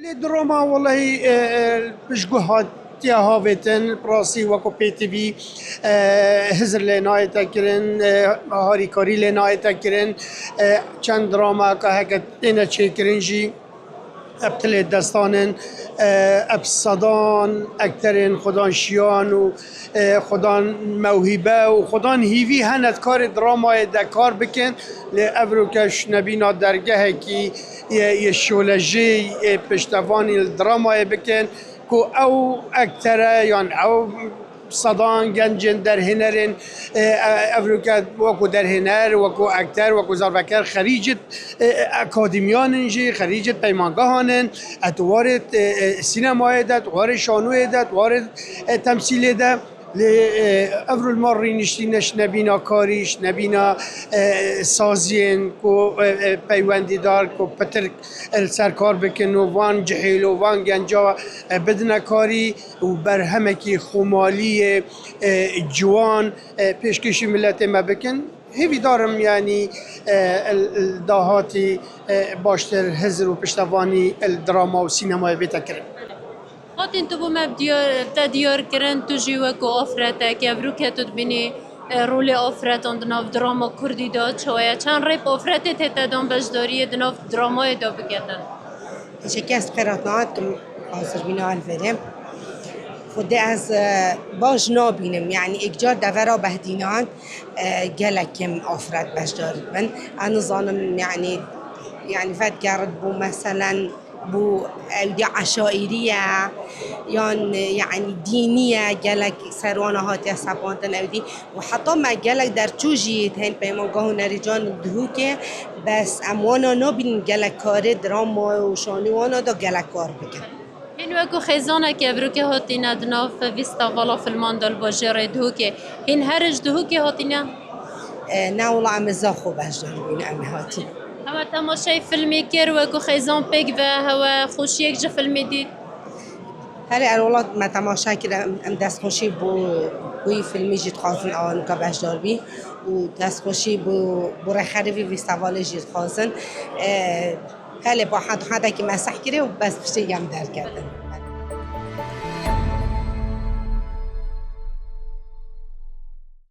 الدراما والله بشجوهات تیا هاویتن پراسی وکو پی تی وی هزر لنای تکرن هاری کاری لنای تکرن چند دراما که هکت اینا چه کرنجی ابتل دستانن اب صدان اکترین خدان شیان و خدان موهبه و خدان هیوی هند کار درامای دکار بکن لی ابرو کش نبینا درگه کی یه شولجی پشتوانی درامای بکن کو او اکتره یان او صدان گنجن در هنرن افریقا وکو در هنر وکو اکتر وکو زربکر خریجت اکادمیاننجی خریجت پیمانگاهانن اتوارد سینمای داد وارد شانوی داد وارد تمثیل داد افرو الماری نشتینش نبینا کاریش نبینا سازین کو پیوندی دار کو پتر سرکار بکن و وان جهیل و وان گنجا بدن کاری و برهمه کی خمالی جوان پیشکشی ملت ما بکن هیوی دارم یعنی دهاتی باشتر هزر و پشتوانی الدراما و سینمای بیتا کرن هاتین تو بوم دیار کردن تو جیوه کو آفرته که ابرو که تو بینی رول آفرت آن دناف دراما کردی داد شویه چند ریپ آفرت تدام بجداری دناف درامای دا بگردن شکی از قراتنات که حاضر بینه الفرم خود از باش نابینم یعنی اکجار دورا بهدینان گلکم آفرت بجداری من انا ظانم يعني فات قارد بو مثلا بو اودي عشائرية يعني دينية جالك سروانة هاتي سبانتن اودي وحتى ما جالك در توجي هين بيمانگاه نريجان دهوكه بس اموانا نبين جالك كار دراما وشانوانا دا جالك كار بكن هین وکو خیزانه که ابروکه هاتینا دناف ویستاوالا فیلمان دال باجر دهوکه هین هرج دهوکه هاتینا نه والله عم زاخو بجدار بين عم هاتي اما تماشای فیلمی کر وکو خیزان پیک و هوا خوشی یک جا فیلمی دید هلا انا والله ما تماشا كده ام دست خوشي بوي فيلمي جيت خازن اوان كباش داربي ودست خوشي بو رخري في سوال جيت خازن هلا با حدا كي مسح كده وبس بشي يم در كده